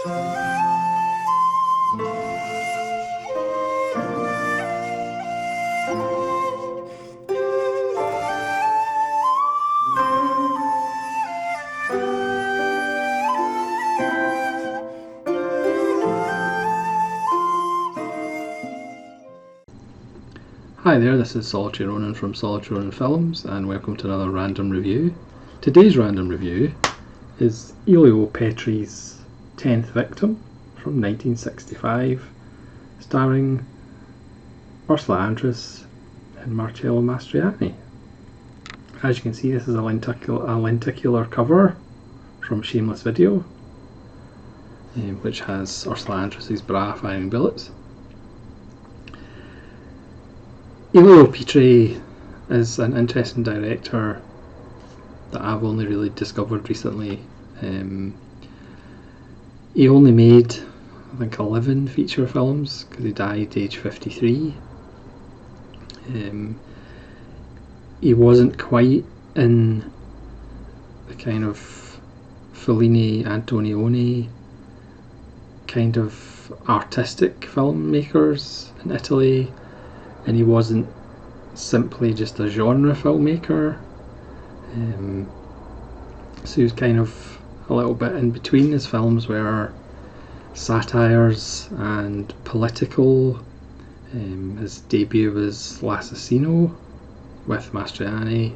Hi there, this is Solitary Ronin from Solitary Ronin Films, and welcome to another random review. Today's random review is Elio Petri's 10th Victim from 1965, starring Ursula Andress and Marcello Mastroianni. As you can see, this is a lenticular cover from Shameless Video, which has Ursula Andress's bra firing bullets. Elio Petri is an interesting director that I've only really discovered recently. He only made, I think, 11 feature films because he died age 53. He wasn't quite in the kind of Fellini, Antonioni kind of artistic filmmakers in Italy, and he wasn't simply just a genre filmmaker, so he was kind of a little bit in between. His films were satires and political. His debut was L'Assassino with Mastroianni,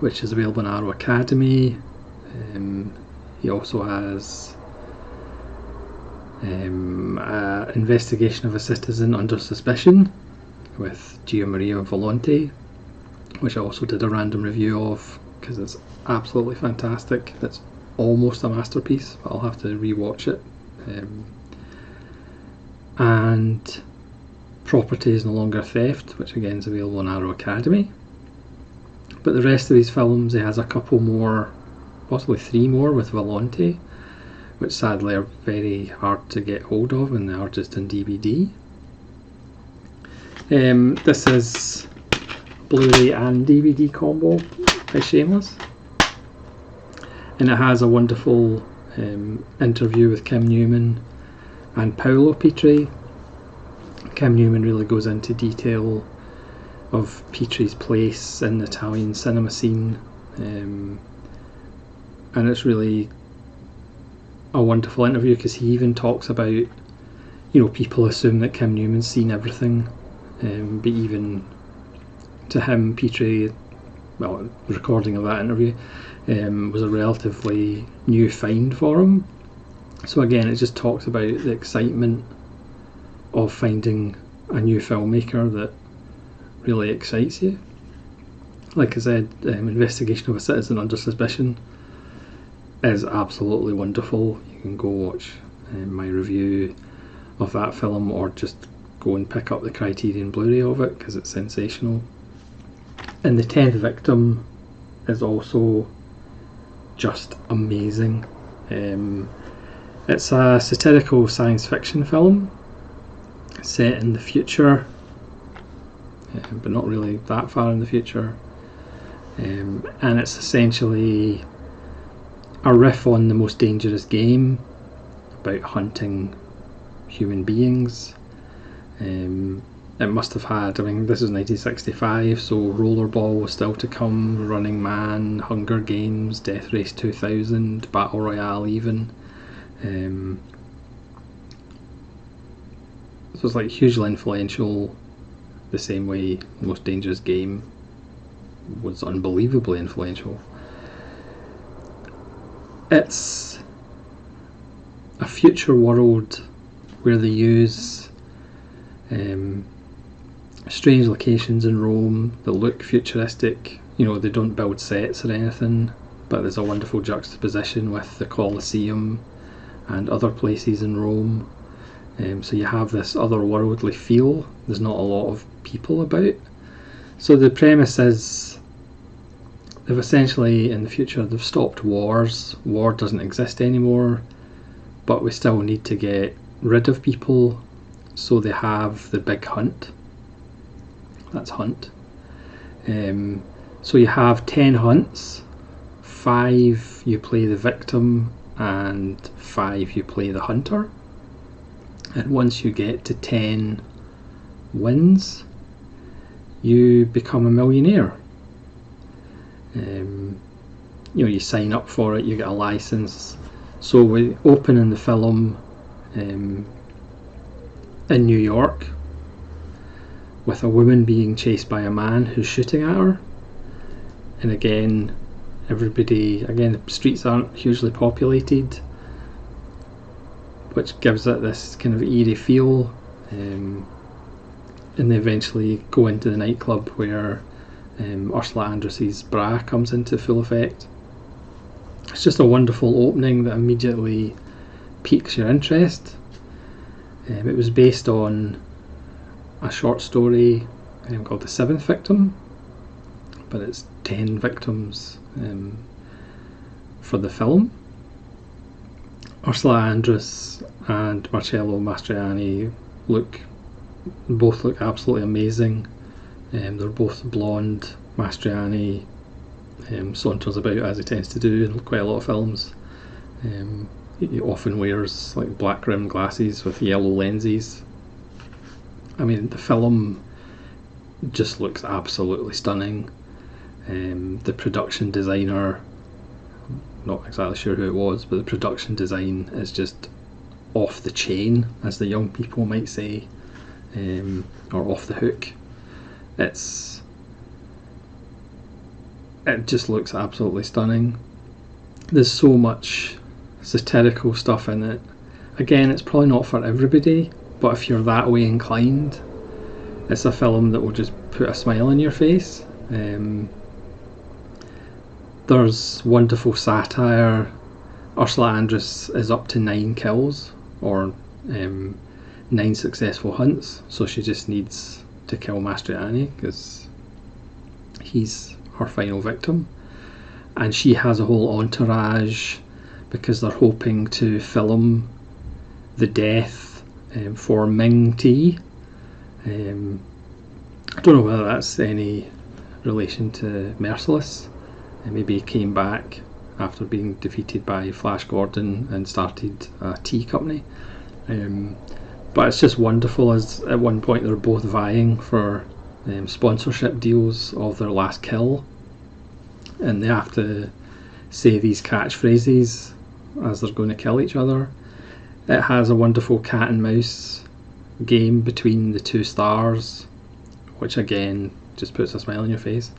which is available on Arrow Academy. He also has Investigation of a Citizen Under Suspicion with Gianmaria Volonte, which I also did a random review of because it's absolutely fantastic. It's almost a masterpiece, but I'll have to rewatch it. And Property is No Longer Theft, which again is available on Arrow Academy. But the rest of his films, he has a couple more, possibly 3 more with Volonte, which sadly are very hard to get hold of, and they are just on DVD. This is Blu-ray and DVD combo by Shameless, and it has a wonderful interview with Kim Newman and Paolo Petri. Kim Newman really goes into detail of Petri's place in the Italian cinema scene, and it's really a wonderful interview because he even talks about, people assume that Kim Newman's seen everything, but even to him, Petri, the recording of that interview was a relatively new find for him. So again, it just talks about the excitement of finding a new filmmaker that really excites you. Like I said, Investigation of a Citizen Under Suspicion is absolutely wonderful. You can go watch my review of that film, or just go and pick up the Criterion Blu-ray of it because it's sensational. And The 10th Victim is also just amazing. It's a satirical science fiction film set in the future, but not really that far in the future, and it's essentially a riff on The Most Dangerous Game about hunting human beings. It must have had, this is 1965, so Rollerball was still to come, Running Man, Hunger Games, Death Race 2000, Battle Royale even. So it's like hugely influential, the same way The Most Dangerous Game was unbelievably influential. It's a future world where they use strange locations in Rome that look futuristic. They don't build sets or anything, but there's a wonderful juxtaposition with the Colosseum and other places in Rome. So you have this otherworldly feel. There's not a lot of people about. So the premise is they've essentially, in the future, they've stopped wars. War doesn't exist anymore, but we still need to get rid of people. So they have the big hunt. That's hunt. So you have 10 hunts. 5 you play the victim, and 5 you play the hunter. And once you get to 10 wins, you become a millionaire. You sign up for it, you get a license. So we open in the film in New York with a woman being chased by a man who's shooting at her. And again, the streets aren't hugely populated, which gives it this kind of eerie feel. And they eventually go into the nightclub where Ursula Andress's bra comes into full effect. It's just a wonderful opening that immediately piques your interest. It was based on a short story called The Seventh Victim, but it's 10 victims for the film. Ursula Andress and Marcello Mastroianni both look absolutely amazing. They're both blonde. Mastroianni saunters about as he tends to do in quite a lot of films. He often wears like black rimmed glasses with yellow lenses. I mean, the film just looks absolutely stunning. The production designer, not exactly sure who it was, but the production design is just off the chain, as the young people might say, or off the hook. It just looks absolutely stunning. There's so much satirical stuff in it. Again, it's probably not for everybody, but if you're that way inclined, it's a film that will just put a smile on your face. There's wonderful satire. Ursula Andress is up to 9 kills, or 9 successful hunts, so she just needs to kill Mastroianni because he's her final victim. And she has a whole entourage because they're hoping to film the death for Ming T. I don't know whether that's any relation to Merciless. Maybe he came back after being defeated by Flash Gordon and started a tea company. But it's just wonderful, as at one point they're both vying for sponsorship deals of their last kill, and they have to say these catchphrases as they're going to kill each other. It has a wonderful cat and mouse game between the two stars, which again just puts a smile on your face.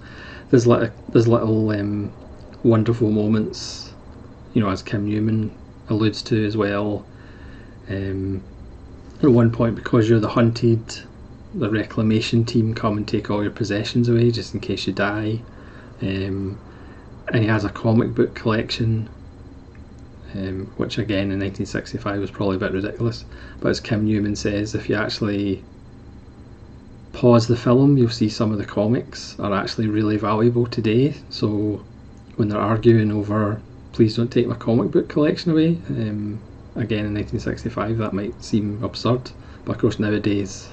There's little wonderful moments, as Kim Newman alludes to as well. At one point, because you're the hunted, the reclamation team come and take all your possessions away just in case you die. And he has a comic book collection, which again in 1965 was probably a bit ridiculous, but as Kim Newman says, if you actually pause the film, you'll see some of the comics are actually really valuable today. So when they're arguing over please don't take my comic book collection away, again in 1965 that might seem absurd, but of course nowadays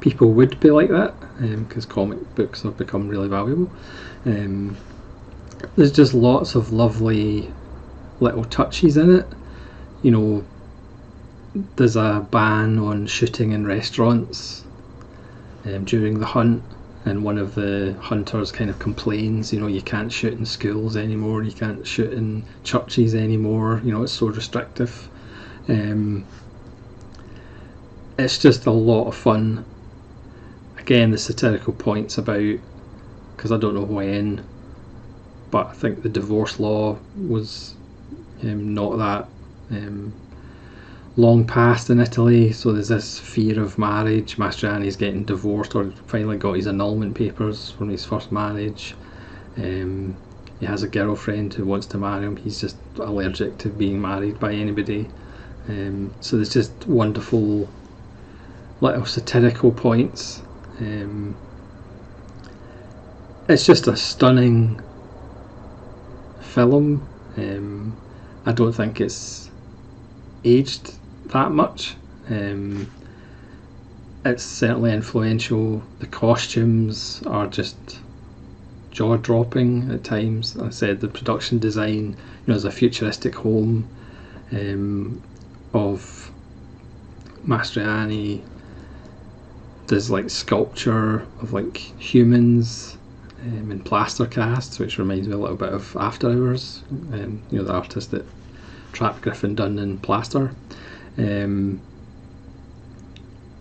people would be like that because comic books have become really valuable. There's just lots of lovely little touches in it. There's a ban on shooting in restaurants during the hunt, and one of the hunters kind of complains, you can't shoot in schools anymore, you can't shoot in churches anymore, it's so restrictive. It's just a lot of fun. Again, the satirical points about, because I don't know when, but I think the divorce law was not that long past in Italy, so there's this fear of marriage. Mastroianni's getting divorced, or finally got his annulment papers from his first marriage. He has a girlfriend who wants to marry him. He's just allergic to being married by anybody. So there's just wonderful little satirical points. It's just a stunning film. I don't think it's aged that much. It's certainly influential. The costumes are just jaw-dropping at times. I said the production design, there's a futuristic home of Mastroianni. There's like sculpture of like humans in plaster casts, which reminds me a little bit of After Hours, the artist that trapped Griffin Dunne in plaster. The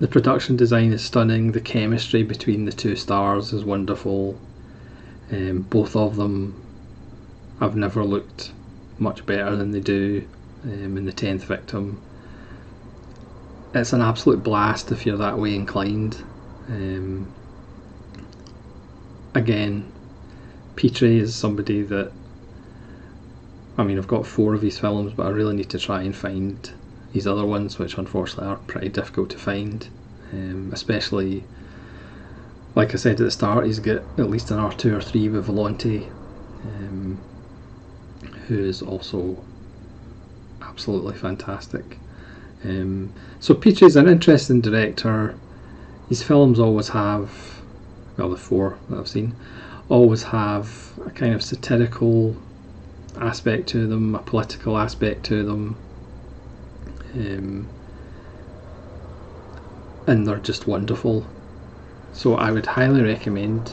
production design is stunning. The chemistry between the two stars is wonderful. Both of them have never looked much better than they do in The 10th Victim. It's an absolute blast if you're that way inclined. Again, Petri is somebody that, I've got 4 of his films, but I really need to try and find his other ones, which unfortunately are pretty difficult to find. Especially, like I said at the start, he's got at least an R2 or 3 with Volonte, who is also absolutely fantastic. So Petri's an interesting director. His films always have, the 4 that I've seen, always have a kind of satirical aspect to them, a political aspect to them, and they're just wonderful. So I would highly recommend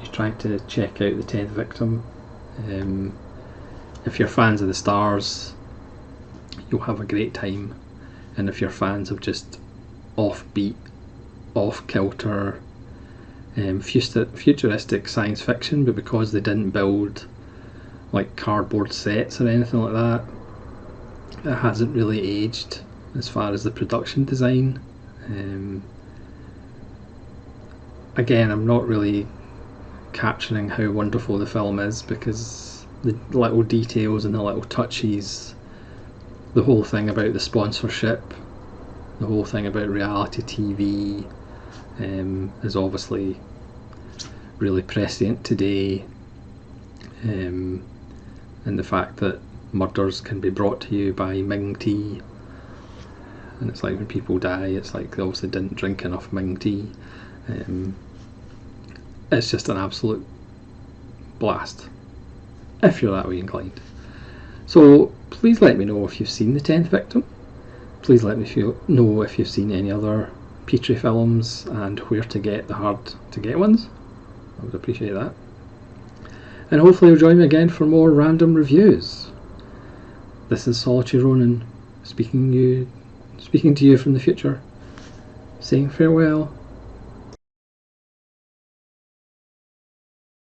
you try to check out The 10th Victim. If you're fans of the stars, you'll have a great time, and if you're fans of just offbeat, off-kilter, futuristic science fiction, but because they didn't build like cardboard sets or anything like that, it hasn't really aged as far as the production design. Again, I'm not really capturing how wonderful the film is, because the little details and the little touches, the whole thing about the sponsorship, the whole thing about reality TV is obviously really prescient today, and the fact that murders can be brought to you by Ming tea, and it's like when people die, it's like they obviously didn't drink enough Ming tea. It's just an absolute blast if you're that way inclined. So please let me know if you've seen The 10th Victim. Please let me know if you've seen any other Petri films and where to get the hard to get ones. I would appreciate that. And hopefully you'll join me again for more random reviews. This is Solitary Ronin speaking to you from the future, saying farewell.